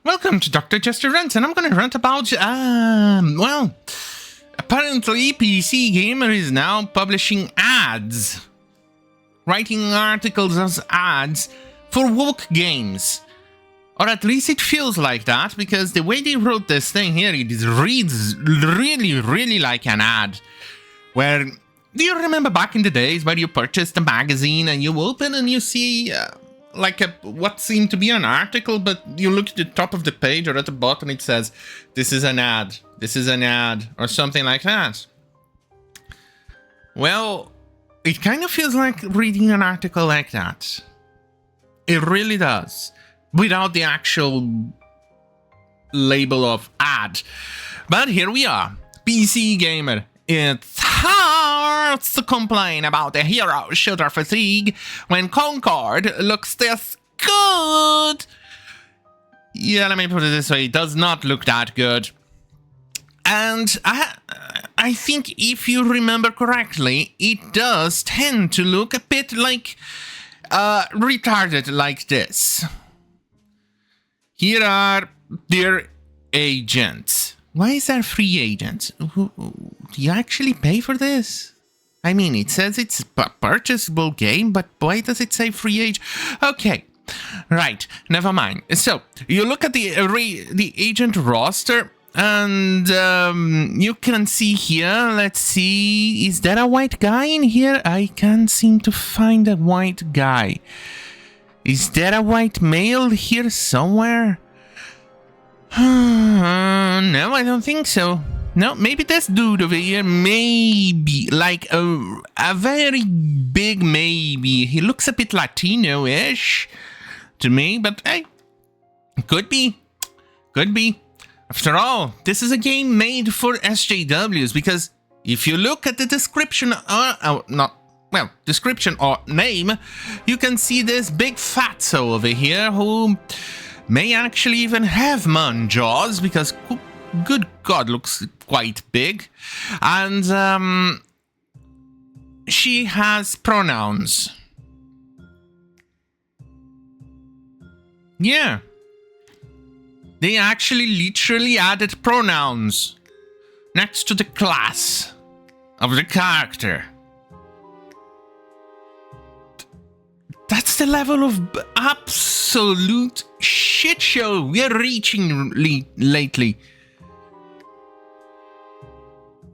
Welcome to Dr. Jester Rants, and I'm gonna rant about, well, apparently Pcgamer is now publishing ads. Writing articles as ads for woke games. Or at least it feels like that, because the way they wrote this thing here, it reads really like an ad. Where, do you remember back in the days where you purchased a magazine and you open and you see like what seemed to be an article, but you look at the top of the page or at the bottom it says, this is an ad, or something like that. Well, it kind of feels like reading an article like that. It really does. Without the actual label of ad. But here we are. Pcgamer. It's hard to complain about the hero shooter fatigue when Concord looks this good. Yeah, let me put it this way. It does not look that good. And I think if you remember correctly, it does tend to look a bit like retarded like this. Here are their agents. Why is there free agents? Do you actually pay for this? I mean, it says it's a purchasable game, but why does it say free agent? Okay, right, never mind. So, you look at the agent roster, and you can see here, let's see, is there a white guy in here? I can't seem to find a white guy. Is there a white male here somewhere? No, I don't think so. No, maybe this dude over here, maybe, like a very big maybe. He looks a bit Latino-ish to me, but hey, could be. Could be. After all, this is a game made for SJWs, because if you look at the description, description or name, you can see this big fatso over here who may actually even have man jaws, because good God, looks quite big. And she has pronouns. Yeah. They actually literally added pronouns next to the class of the character. That's the level of absolute shit show we're reaching lately.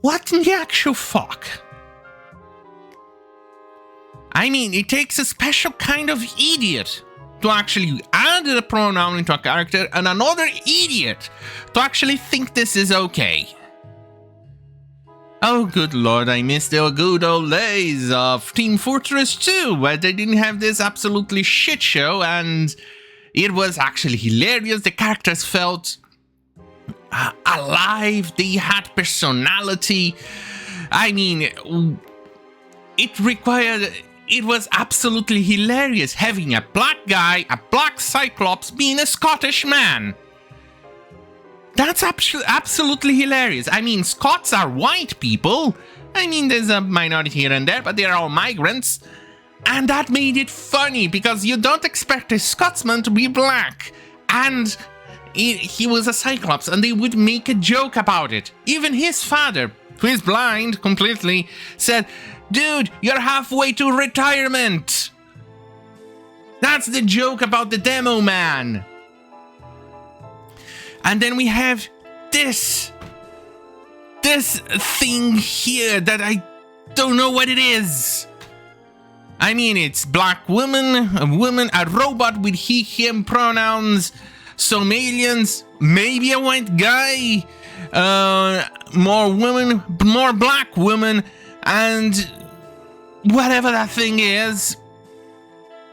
What in the actual fuck? I mean, it takes a special kind of idiot to actually add a pronoun into a character and another idiot to actually think this is okay. Oh, good lord, I miss the good old days of Team Fortress 2, where they didn't have this absolutely shit show, and it was actually hilarious. The characters felt alive, they had personality. I mean, it was absolutely hilarious having a black guy, a black Cyclops, being a Scottish man. That's absolutely hilarious. I mean, Scots are white people. I mean, there's a minority here and there, but they're all migrants. And that made it funny, because you don't expect a Scotsman to be black. And he was a Cyclops, and they would make a joke about it. Even his father, who is blind completely, said, "Dude, you're halfway to retirement." That's the joke about the demo man. And then we have this thing here that I don't know what it is. I mean, it's black woman, a robot with he, him pronouns, some aliens, maybe a white guy, more women, more black women, and whatever that thing is,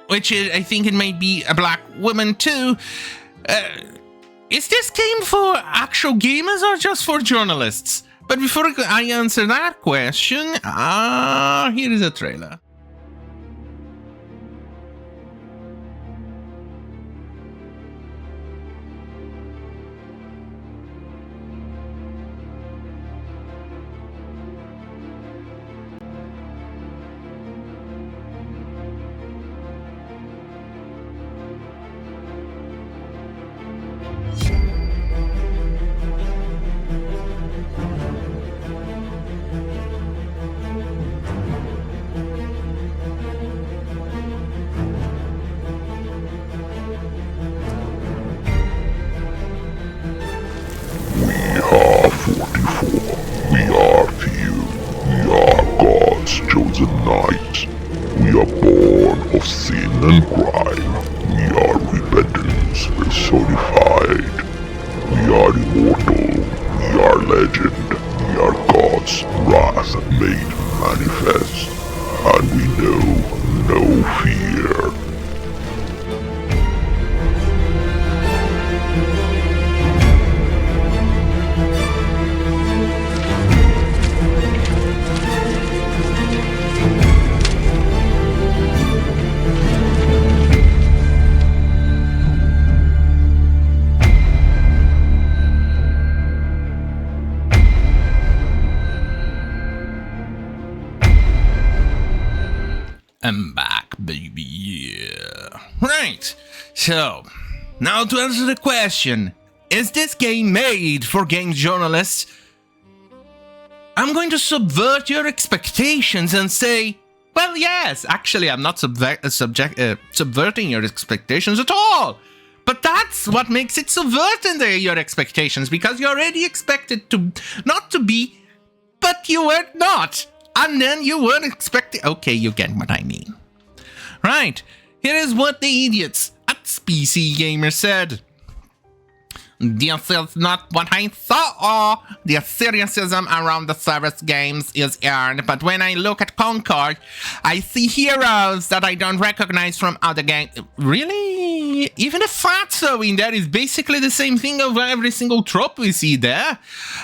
which is, I think it might be a black woman too. Is this game for actual gamers or just for journalists? But before I answer that question, here is a trailer. and crime. We are repentance personified. We are immortal. We are legend. We are God's wrath made manifest. And we know no fear. I'm back, baby, yeah. Right, so, now to answer the question, is this game made for game journalists? I'm going to subvert your expectations and say, well, yes, actually, I'm not subverting your expectations at all. But that's what makes it subverting your expectations, because you already expected to not to be, but you were not. And then you weren't expecting... Okay, you get what I mean. Right, here is what the idiots at Pcgamer said. This is not what I thought. The seriousness around the service games is earned, but when I look at Concord, I see heroes that I don't recognize from other games. Really? Even the fatso in there is basically the same thing over every single trope we see there.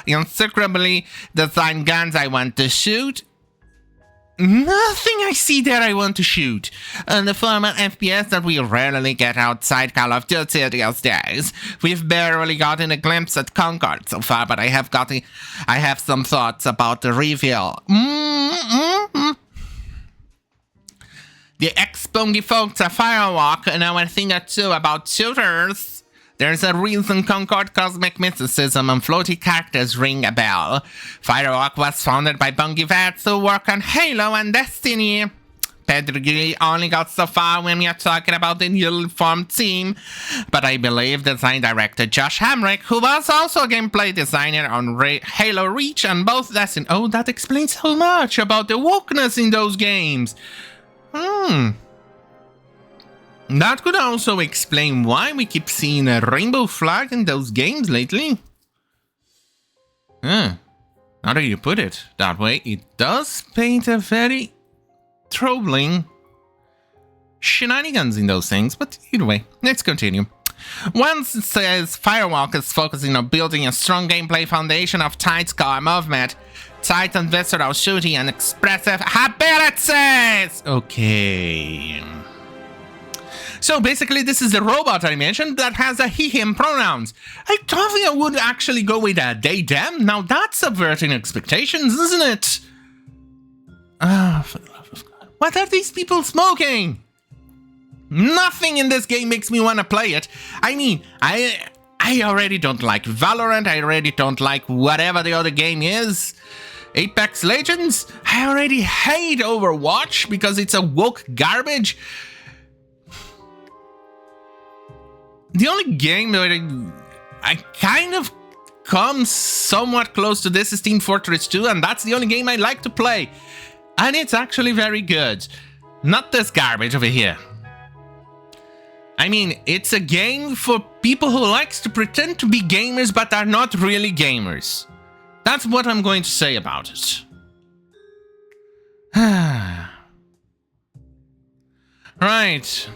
Insecurably designed guns I want to shoot. Nothing I see there I want to shoot. And the former FPS that we rarely get outside Call of Duty these days. We've barely gotten a glimpse at Concord so far, but I have some thoughts about the reveal. The ex-Bungie folks at Firewalk know a thing or two about shooters. There's a reason Concord cosmic mysticism and floaty characters ring a bell. Firewalk was founded by Bungie vets who work on Halo and Destiny. Pedigree only got so far when we are talking about the newly formed team, but I believe design director Josh Hamrick, who was also a gameplay designer on Halo Reach and both Destiny. Oh, that explains so much about the wokeness in those games. That could also explain why we keep seeing a rainbow flag in those games lately. Now that you put it that way, it does paint a very troubling shenanigans in those things, but either way, let's continue. Once it says Firewalk is focusing on building a strong gameplay foundation of tight core movement, tight and visceral shooting, and expressive abilities! Okay. So basically, this is the robot I mentioned that has a he/him pronouns. I don't think I would actually go with a they/them. Now that's subverting expectations, isn't it? Ah, for the love of God. What are these people smoking? Nothing in this game makes me want to play it. I mean, I already don't like Valorant. I already don't like whatever the other game is. Apex Legends. I already hate Overwatch because it's a woke garbage. The only game that I kind of come somewhat close to this is Team Fortress 2, and that's the only game I like to play. And it's actually very good. Not this garbage over here. I mean, it's a game for people who likes to pretend to be gamers but are not really gamers. That's what I'm going to say about it. Right.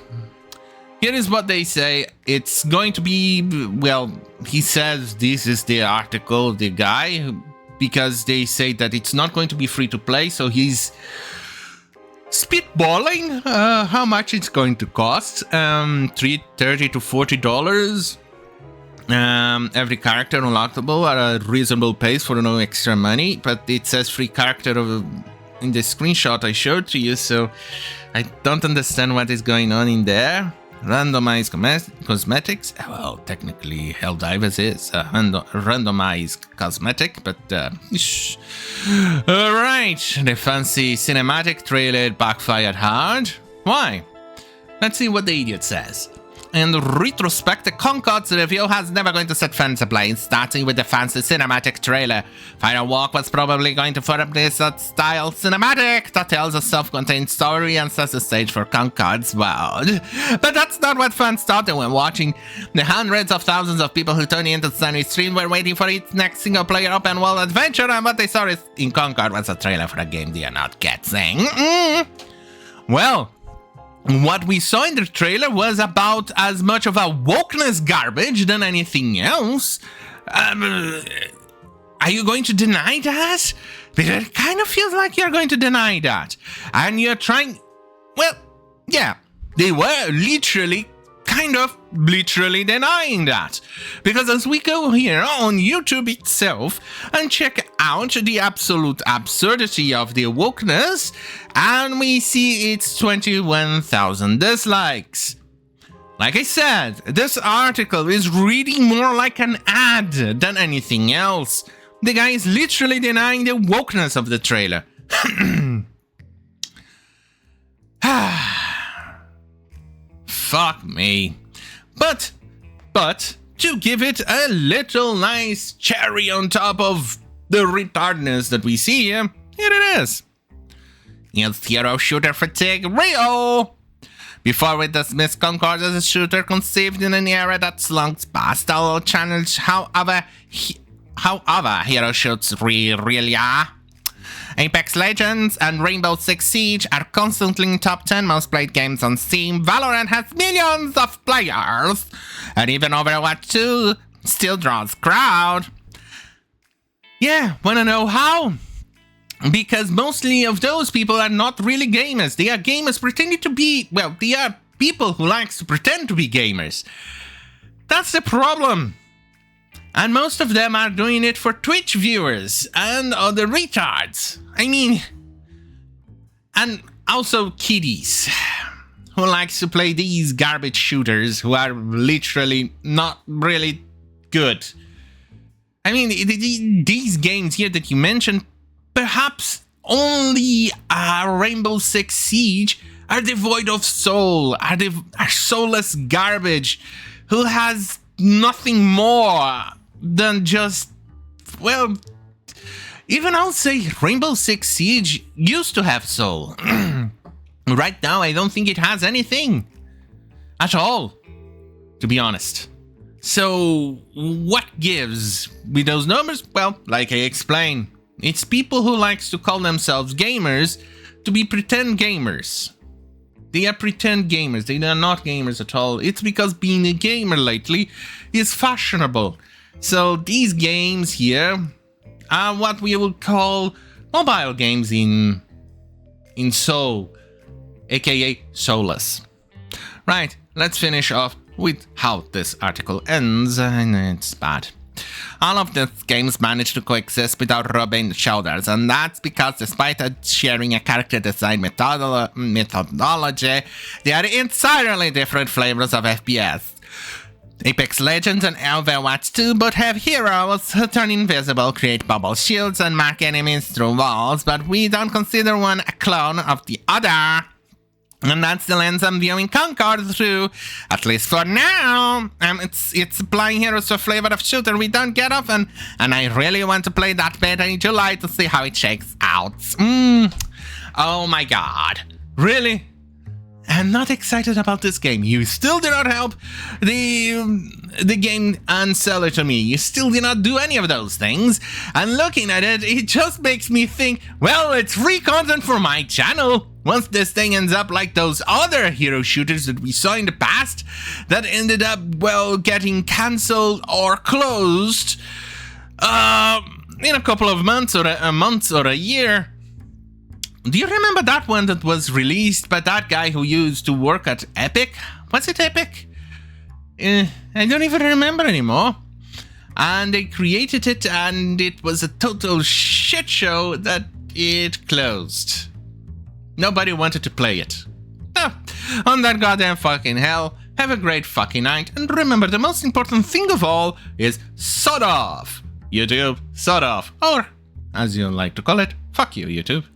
Here is what they say. It's going to be, well, he says this is the article, the guy, because they say that it's not going to be free to play, so he's spitballing how much it's going to cost. $30 to $40. Every character unlockable at a reasonable pace for no extra money, but it says free character in the screenshot I showed to you, so I don't understand what is going on in there. Randomized cosmetics. Well, technically, Helldivers is a randomized cosmetic, but alright, the fancy cinematic trailer backfired hard. Why? Let's see what the idiot says. in retrospect, Concord's review has never going to set fans ablaze, starting with the fancy cinematic trailer. Final Walk was probably going to follow this style cinematic that tells a self-contained story and sets the stage for Concord's world. But that's not what fans thought they were watching. The hundreds of thousands of people who tuned into Sony's stream were waiting for its next single-player open-world adventure, and what they saw in Concord was a trailer for a game they are not getting. Well, what we saw in the trailer was about as much of a wokeness garbage than anything else. Are you going to deny that? Because it kind of feels like you're going to deny that. And you're trying... Well, yeah, they were literally denying that. Because as we go here on YouTube itself and check out the absolute absurdity of the wokeness, and we see it's 21,000 dislikes. Like I said, this article is reading more like an ad than anything else. The guy is literally denying the wokeness of the trailer. Fuck me. But, to give it a little nice cherry on top of the retardness that we see here, here it is. It's hero shooter fatigue real. Before we dismiss Concord as a shooter conceived in an era that slunks past, I'll challenge however hero shoots really are. Apex Legends and Rainbow Six Siege are constantly in top 10 most played games on Steam. Valorant has millions of players, and even Overwatch 2 still draws crowd. Yeah, wanna know how? Because mostly of those people are not really gamers. They are gamers pretending to be, well, they are people who likes to pretend to be gamers. That's the problem. And most of them are doing it for Twitch viewers and other retards. I mean, and also kiddies who likes to play these garbage shooters who are literally not really good. I mean, these games here that you mentioned, perhaps only Rainbow Six Siege are devoid of soul, are soulless garbage who has nothing more than just, well, even I'll say Rainbow Six Siege used to have soul. Right now, I don't think it has anything at all, to be honest. So, what gives with those numbers? Well, like I explained, it's people who likes to call themselves gamers to be pretend gamers. They are pretend gamers. They are not gamers at all. It's because being a gamer lately is fashionable. So these games here are what we would call mobile games in soul, aka soulless. Right, let's finish off with how this article ends, and it's bad. All of these games manage to coexist without rubbing shoulders, and that's because despite sharing a character design methodology, they are entirely different flavors of FPS. Apex Legends and Overwatch 2 both have heroes who turn invisible, create bubble shields, and mark enemies through walls, but we don't consider one a clone of the other. And that's the lens I'm viewing Concord through, at least for now. It's applying heroes to a flavor of shooter we don't get often, and I really want to play that beta in July to see how it shakes out. Oh my god. Really? I'm not excited about this game. You still did not help the game and sell it to me. You still did not do any of those things. And looking at it, it just makes me think, well, it's free content for my channel. Once this thing ends up like those other hero shooters that we saw in the past that ended up, well, getting cancelled or closed in a couple of months or a year. Do you remember that one that was released by that guy who used to work at Epic? Was it Epic? I don't even remember anymore. And they created it, and it was a total shit show that it closed. Nobody wanted to play it. On that goddamn fucking hell, have a great fucking night, and remember the most important thing of all is sod off. YouTube, sod off. Or, as you like to call it, fuck you, YouTube.